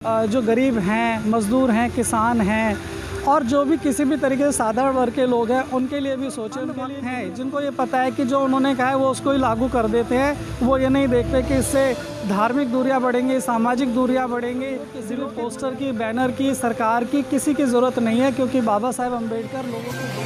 जो गरीब हैं, मज़दूर हैं, किसान हैं और जो भी किसी भी तरीके से साधारण वर्ग के लोग हैं उनके लिए भी सोचें। उनके लिए हैं जिनको ये पता है कि जो उन्होंने कहा है वो उसको ही लागू कर देते हैं। वो ये नहीं देखते कि इससे धार्मिक दूरियां बढ़ेंगी, सामाजिक दूरियां बढ़ेंगी। किसी भी पोस्टर की, बैनर की, सरकार की किसी की ज़रूरत नहीं है, क्योंकि बाबा साहेब अम्बेडकर लोगों को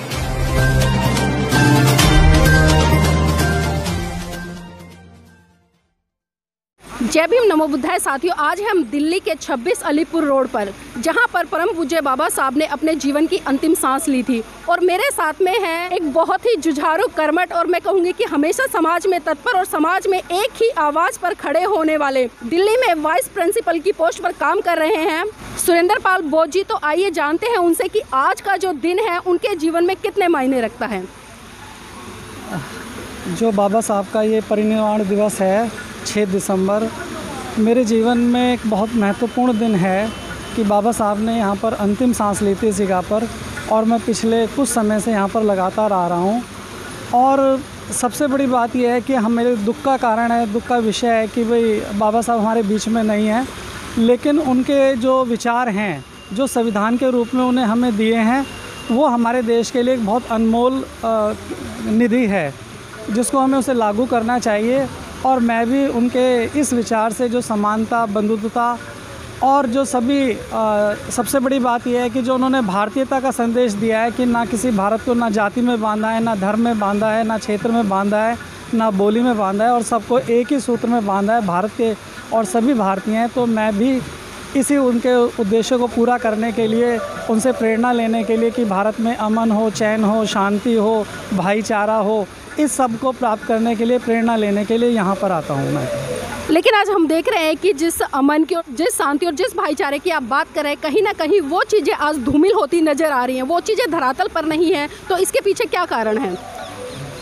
जय भीम, नमो बुद्धाय। साथियों, आज हम दिल्ली के 26 अलीपुर रोड पर, जहां पर परम पूज्य बाबा साहब ने अपने जीवन की अंतिम सांस ली थी, और मेरे साथ में है एक बहुत ही जुझारू, कर्मठ और मैं कहूंगी कि हमेशा समाज में तत्पर और समाज में एक ही आवाज पर खड़े होने वाले, दिल्ली में वाइस प्रिंसिपल की पोस्ट पर काम कर रहे हैं सुरेंद्र पाल बोस जी। तो आइए जानते हैं उनसे कि आज का जो दिन है उनके जीवन में कितने मायने रखता है। जो बाबा साहब का ये परिनिर्वाण दिवस है 6 दिसंबर, मेरे जीवन में एक बहुत महत्वपूर्ण दिन है कि बाबा साहब ने यहाँ पर अंतिम सांस ली थी इस जगह पर, और मैं पिछले कुछ समय से यहाँ पर लगातार आ रहा हूँ। और सबसे बड़ी बात यह है कि हम मेरे दुख का कारण है, दुख का विषय है कि भाई बाबा साहब हमारे बीच में नहीं हैं, लेकिन उनके जो विचार हैं, जो संविधान के रूप में उन्हें हमें दिए हैं, वो हमारे देश के लिए एक बहुत अनमोल निधि है जिसको हमें उसे लागू करना चाहिए। और मैं भी उनके इस विचार से, जो समानता, बंधुत्वता और जो सभी सबसे बड़ी बात यह है कि जो उन्होंने भारतीयता का संदेश दिया है कि ना किसी भारत को ना जाति में बांधा है, ना धर्म में बांधा है, ना क्षेत्र में बांधा है, ना बोली में बांधा है, और सबको एक ही सूत्र में बांधा है, भारत के और सभी भारतीय हैं। तो मैं भी इसी उनके उद्देश्य को पूरा करने के लिए, उनसे प्रेरणा लेने के लिए कि भारत में अमन हो, चैन हो, शांति हो, भाईचारा हो, इस सब को प्राप्त करने के लिए, प्रेरणा लेने के लिए यहाँ पर आता हूँ मैं। लेकिन आज हम देख रहे हैं कि जिस अमन की, जिस शांति और जिस भाईचारे की आप बात कर रहे हैं, कहीं ना कहीं वो चीज़ें आज धूमिल होती नज़र आ रही हैं, वो चीज़ें धरातल पर नहीं हैं। तो इसके पीछे क्या कारण है?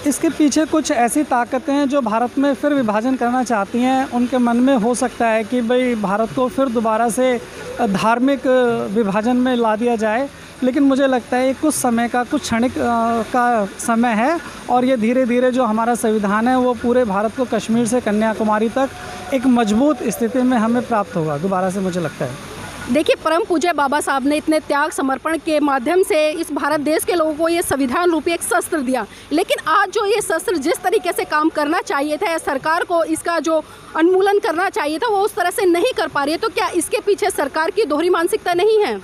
इसके पीछे कुछ ऐसी ताकतें हैं जो भारत में फिर विभाजन करना चाहती हैं। उनके मन में हो सकता है कि भाई भारत को फिर दोबारा से धार्मिक विभाजन में ला दिया जाए, लेकिन मुझे लगता है ये कुछ समय का, कुछ क्षणिक का समय है, और ये धीरे धीरे जो हमारा संविधान है वो पूरे भारत को कश्मीर से कन्याकुमारी तक एक मजबूत स्थिति में हमें प्राप्त होगा दोबारा से, मुझे लगता है। देखिए, परम पूज्य बाबा साहब ने इतने त्याग समर्पण के माध्यम से इस भारत देश के लोगों को ये संविधान रूपी एक शस्त्र दिया, लेकिन आज जो ये शस्त्र जिस तरीके से काम करना चाहिए था, सरकार को इसका जो उन्मूलन करना चाहिए था, वो उस तरह से नहीं कर पा रही है। तो क्या इसके पीछे सरकार की दोहरी मानसिकता नहीं है?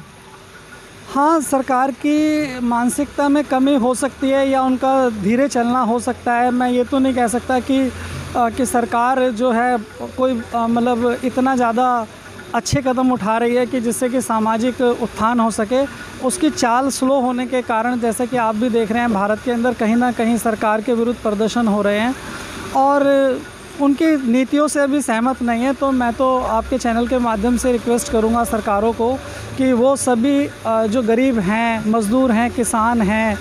हाँ, सरकार की मानसिकता में कमी हो सकती है या उनका धीरे चलना हो सकता है। मैं ये तो नहीं कह सकता कि सरकार जो है कोई मतलब इतना ज़्यादा अच्छे कदम उठा रही है कि जिससे कि सामाजिक उत्थान हो सके। उसकी चाल स्लो होने के कारण, जैसे कि आप भी देख रहे हैं, भारत के अंदर कहीं ना कहीं सरकार के विरुद्ध प्रदर्शन हो रहे हैं और उनकी नीतियों से अभी सहमत नहीं है। तो मैं तो आपके चैनल के माध्यम से रिक्वेस्ट करूंगा सरकारों को कि वो सभी जो गरीब हैं, मज़दूर हैं, किसान हैं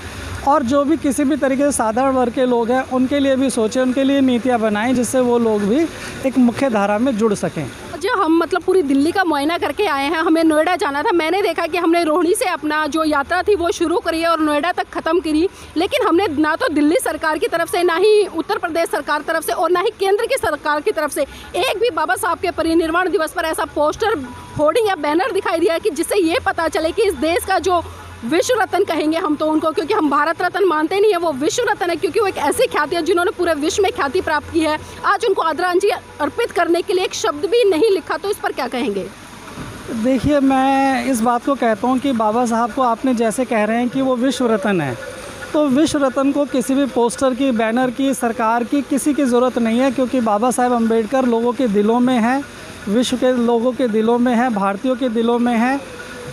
और जो भी किसी भी तरीके से साधारण वर्ग के लोग हैं, उनके लिए भी सोचें, उनके लिए नीतियाँ बनाएं जिससे वो लोग भी एक मुख्य धारा में जुड़ सकें। जो हम मतलब पूरी दिल्ली का मुआयना करके आए हैं, हमें नोएडा जाना था। मैंने देखा कि हमने रोहिणी से अपना जो यात्रा थी वो शुरू करी है और नोएडा तक ख़त्म करी, लेकिन हमने ना तो दिल्ली सरकार की तरफ से, ना ही उत्तर प्रदेश सरकार तरफ से और ना ही केंद्र की सरकार की तरफ से एक भी बाबा साहब के परिनिर्वाण दिवस पर ऐसा पोस्टर, होर्डिंग या बैनर दिखाई दिया कि जिससे ये पता चले कि इस देश का जो विश्व रत्न कहेंगे हम तो उनको, क्योंकि हम भारत रत्न मानते नहीं है, वो विश्व रत्न है, क्योंकि वो एक ऐसी ख्याति है जिन्होंने पूरे विश्व में ख्याति प्राप्त की है। आज उनको आदरांजलि अर्पित करने के लिए एक शब्द भी नहीं लिखा, तो इस पर क्या कहेंगे? देखिए, मैं इस बात को कहता हूँ कि बाबा साहब को आपने जैसे कह रहे हैं कि वो विश्व रत्न है, तो विश्व रत्न को किसी भी पोस्टर की, बैनर की, सरकार की किसी की ज़रूरत नहीं है, क्योंकि बाबा साहेब अम्बेडकर लोगों के दिलों में है, विश्व के लोगों के दिलों में है, भारतीयों के दिलों में है।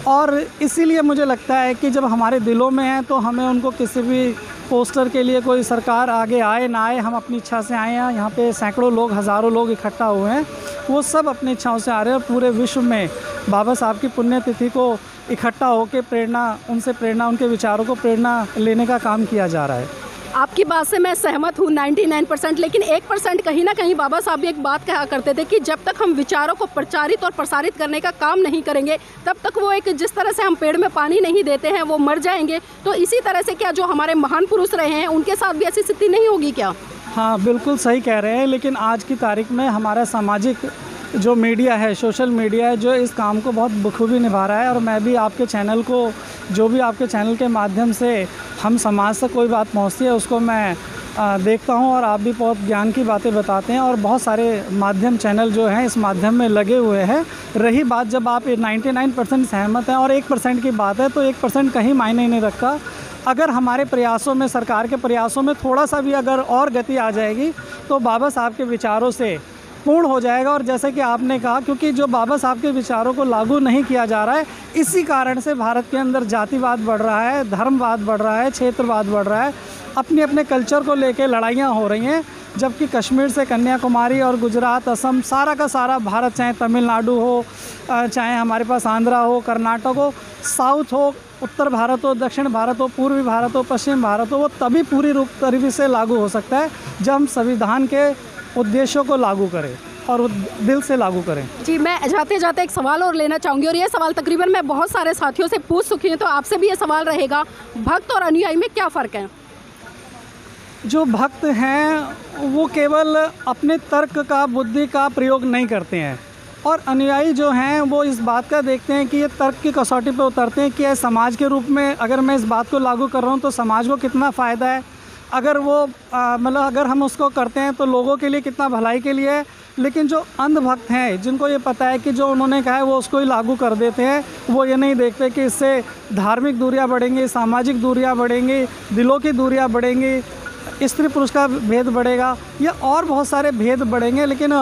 और इसीलिए मुझे लगता है कि जब हमारे दिलों में है तो हमें उनको किसी भी पोस्टर के लिए कोई सरकार आगे आए ना आए, हम अपनी इच्छा से आए हैं। यहाँ पे सैकड़ों लोग, हज़ारों लोग इकट्ठा हुए हैं, वो सब अपनी इच्छाओं से आ रहे हैं। पूरे विश्व में बाबा साहब की पुण्यतिथि को इकट्ठा होकर प्रेरणा, उनके विचारों को प्रेरणा लेने का काम किया जा रहा है। आपकी बात से मैं सहमत हूँ 99%, लेकिन 1% कहीं ना कहीं बाबा साहब भी एक बात कहा करते थे कि जब तक हम विचारों को प्रचारित और प्रसारित करने का काम नहीं करेंगे, तब तक वो एक, जिस तरह से हम पेड़ में पानी नहीं देते हैं वो मर जाएंगे, तो इसी तरह से क्या जो हमारे महान पुरुष रहे हैं उनके साथ भी ऐसी स्थिति नहीं होगी क्या? हाँ, बिल्कुल सही कह रहे हैं, लेकिन आज की तारीख में हमारा सामाजिक जो मीडिया है, सोशल मीडिया है, जो इस काम को बहुत बखूबी निभा रहा है। और मैं भी आपके चैनल को, जो भी आपके चैनल के माध्यम से हम समाज तक कोई बात पहुंचती है उसको मैं देखता हूं, और आप भी बहुत ज्ञान की बातें बताते हैं। और बहुत सारे माध्यम चैनल जो हैं इस माध्यम में लगे हुए हैं। रही बात, जब आप 99% सहमत हैं और 1% की बात है, तो 1% कहीं मायने नहीं रखता। अगर हमारे प्रयासों में, सरकार के प्रयासों में थोड़ा सा भी अगर और गति आ जाएगी तो बाबा साहब के विचारों से पूर्ण हो जाएगा। और जैसे कि आपने कहा, क्योंकि जो बाबा साहब के विचारों को लागू नहीं किया जा रहा है, इसी कारण से भारत के अंदर जातिवाद बढ़ रहा है, धर्मवाद बढ़ रहा है, क्षेत्रवाद बढ़ रहा है, अपने अपने कल्चर को लेके लड़ाइयाँ हो रही हैं। जबकि कश्मीर से कन्याकुमारी और गुजरात, असम, सारा का सारा भारत, चाहे तमिलनाडु हो, चाहे हमारे पास आंध्रा हो, कर्नाटक हो, साउथ हो, उत्तर भारत हो, दक्षिण भारत हो, पूर्वी भारत हो, पश्चिम भारत हो, वो तभी पूरी रूप तरीके से लागू हो सकता है जब हम संविधान के उद्देश्यों को लागू करें और दिल से लागू करें। जी, मैं जाते जाते एक सवाल और लेना चाहूँगी, और ये सवाल तकरीबन मैं बहुत सारे साथियों से पूछ चुकी हूँ, तो आपसे भी ये सवाल रहेगा, भक्त और अनुयायी में क्या फ़र्क है? जो भक्त हैं वो केवल अपने तर्क का, बुद्धि का प्रयोग नहीं करते हैं, और अनुयायी जो हैं वो इस बात का देखते हैं कि ये तर्क की कसौटी पे उतरते हैं कि यह समाज के रूप में अगर मैं इस बात को लागू कर रहा हूँ तो समाज को कितना फ़ायदा है, अगर वो मतलब अगर हम उसको करते हैं तो लोगों के लिए कितना भलाई के लिए है। लेकिन जो अंधभक्त हैं, जिनको ये पता है कि जो उन्होंने कहा है वो उसको ही लागू कर देते हैं, वो ये नहीं देखते कि इससे धार्मिक दूरियां बढ़ेंगी, सामाजिक दूरियां बढ़ेंगी, दिलों की दूरियां बढ़ेंगी, स्त्री पुरुष का भेद बढ़ेगा, या और बहुत सारे भेद बढ़ेंगे। लेकिन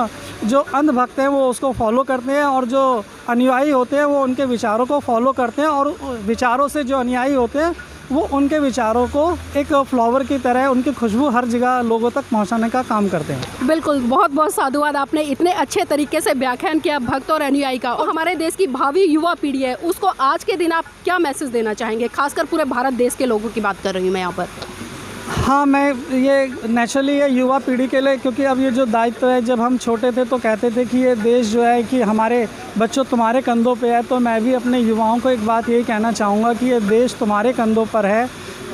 जो अंधभक्त हैं वो उसको फॉलो करते हैं, और जो अनुयायी होते हैं वो उनके विचारों को फॉलो करते हैं, और विचारों से जो अनुयायी होते हैं वो उनके विचारों को एक फ्लावर की तरह, उनकी खुशबू हर जगह लोगों तक पहुंचाने का काम करते हैं। बिल्कुल, बहुत बहुत साधुवाद, आपने इतने अच्छे तरीके से व्याख्यान किया भक्त और अनुयायी का। और हमारे देश की भावी युवा पीढ़ी है, उसको आज के दिन आप क्या मैसेज देना चाहेंगे? खासकर पूरे भारत देश के लोगों की बात कर रही हूँ मैं यहाँ पर। हाँ, मैं ये नेचुरली ये युवा पीढ़ी के लिए, क्योंकि अब ये जो दायित्व है, जब हम छोटे थे तो कहते थे कि ये देश जो है कि हमारे बच्चों तुम्हारे कंधों पे है, तो मैं भी अपने युवाओं को एक बात यही कहना चाहूँगा कि ये देश तुम्हारे कंधों पर है।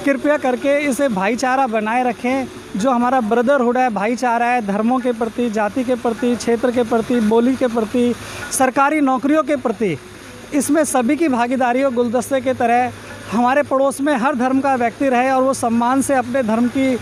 कृपया करके इसे भाईचारा बनाए रखें। जो हमारा ब्रदरहुड है, भाईचारा है, धर्मों के प्रति, जाति के प्रति, क्षेत्र के प्रति, बोली के प्रति, सरकारी नौकरियों के प्रति, इसमें सभी की भागीदारी हो। गुलदस्ते के तरह हमारे पड़ोस में हर धर्म का व्यक्ति रहे और वो सम्मान से अपने धर्म की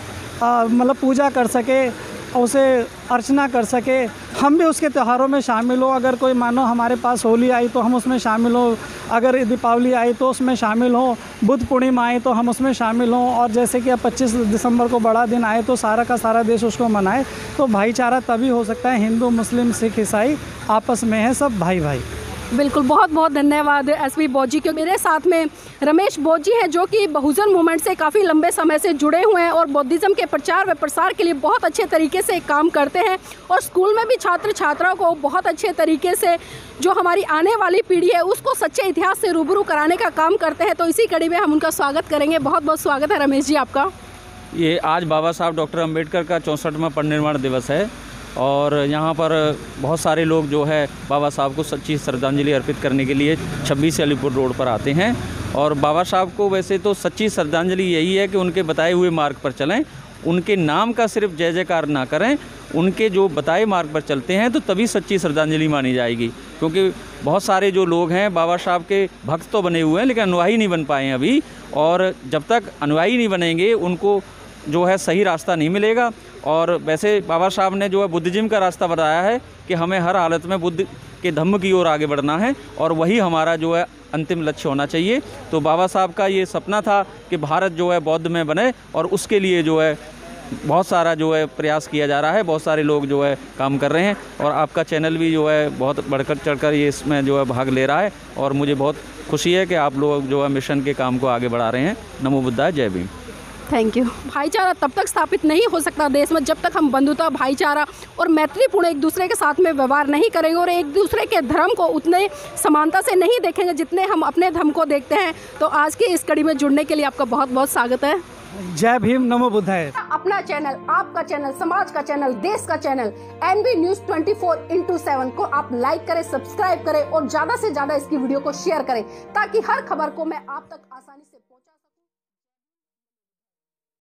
मतलब पूजा कर सके, उसे अर्चना कर सके। हम भी उसके त्योहारों में शामिल हो। अगर कोई मानो हमारे पास होली आई तो हम उसमें शामिल हो, अगर दीपावली आई तो उसमें शामिल हो, बुद्ध पूर्णिमा आई तो हम उसमें शामिल हों, और जैसे कि अब 25 दिसंबर को बड़ा दिन आए तो सारा का सारा देश उसको मनाए। तो भाईचारा तभी हो सकता है, हिंदू, मुस्लिम, सिख, ईसाई आपस में है सब भाई भाई। बिल्कुल, बहुत बहुत धन्यवाद एसपी बोस जी के। मेरे साथ में रमेश बोस जी हैं, जो कि बहुजन मूवमेंट से काफ़ी लंबे समय से जुड़े हुए हैं और बौद्धिज़्म के प्रचार व प्रसार के लिए बहुत अच्छे तरीके से काम करते हैं, और स्कूल में भी छात्र छात्राओं को बहुत अच्छे तरीके से जो हमारी आने वाली पीढ़ी है उसको सच्चे इतिहास से रूबरू कराने का काम करते हैं। तो इसी कड़ी में हम उनका स्वागत करेंगे। बहुत बहुत स्वागत है रमेश जी आपका। ये आज बाबा साहब डॉक्टर अंबेडकर का 64वां परिनिर्वाण दिवस है, और यहाँ पर बहुत सारे लोग जो है बाबा साहब को सच्ची श्रद्धांजलि अर्पित करने के लिए 26 से अलीपुर रोड पर आते हैं। और बाबा साहब को वैसे तो सच्ची श्रद्धांजलि यही है कि उनके बताए हुए मार्ग पर चलें, उनके नाम का सिर्फ जय जयकार ना करें, उनके जो बताए मार्ग पर चलते हैं तो तभी सच्ची श्रद्धांजलि मानी जाएगी। क्योंकि बहुत सारे जो लोग हैं बाबा साहब के भक्त तो बने हुए हैं लेकिन अनुयायी नहीं बन पाए हैं अभी, और जब तक अनुयायी नहीं बनेंगे उनको जो है सही रास्ता नहीं मिलेगा। और वैसे बाबा साहब ने जो है बुद्धिज़्म का रास्ता बताया है कि हमें हर हालत में बुद्ध के धम्म की ओर आगे बढ़ना है, और वही हमारा जो है अंतिम लक्ष्य होना चाहिए। तो बाबा साहब का ये सपना था कि भारत जो है बौद्ध में बने, और उसके लिए जो है बहुत सारा जो है प्रयास किया जा रहा है, बहुत सारे लोग जो है काम कर रहे हैं, और आपका चैनल भी जो है बहुत बढ़कर चढ़कर ये इसमें जो है भाग ले रहा है, और मुझे बहुत खुशी है कि आप लोग जो है मिशन के काम को आगे बढ़ा रहे हैं। नमो बुद्धाय, जय भीम। Thank you. भाईचारा तब तक स्थापित नहीं हो सकता देश में जब तक हम बंधुता, भाईचारा और मैत्रीपूर्ण एक दूसरे के साथ में व्यवहार नहीं करेंगे, और एक दूसरे के धर्म को उतने समानता से नहीं देखेंगे जितने हम अपने धर्म को देखते हैं। तो आज की इस कड़ी में जुड़ने के लिए आपका बहुत बहुत स्वागत है। जय भीम, नमो बुद्धाय। अपना चैनल, आपका चैनल, समाज का चैनल, देश का चैनल NV News 24/7 को आप लाइक करें, सब्सक्राइब करें और ज्यादा से ज्यादा इसकी वीडियो को शेयर करें, ताकि हर खबर को मैं आप तक आसानी से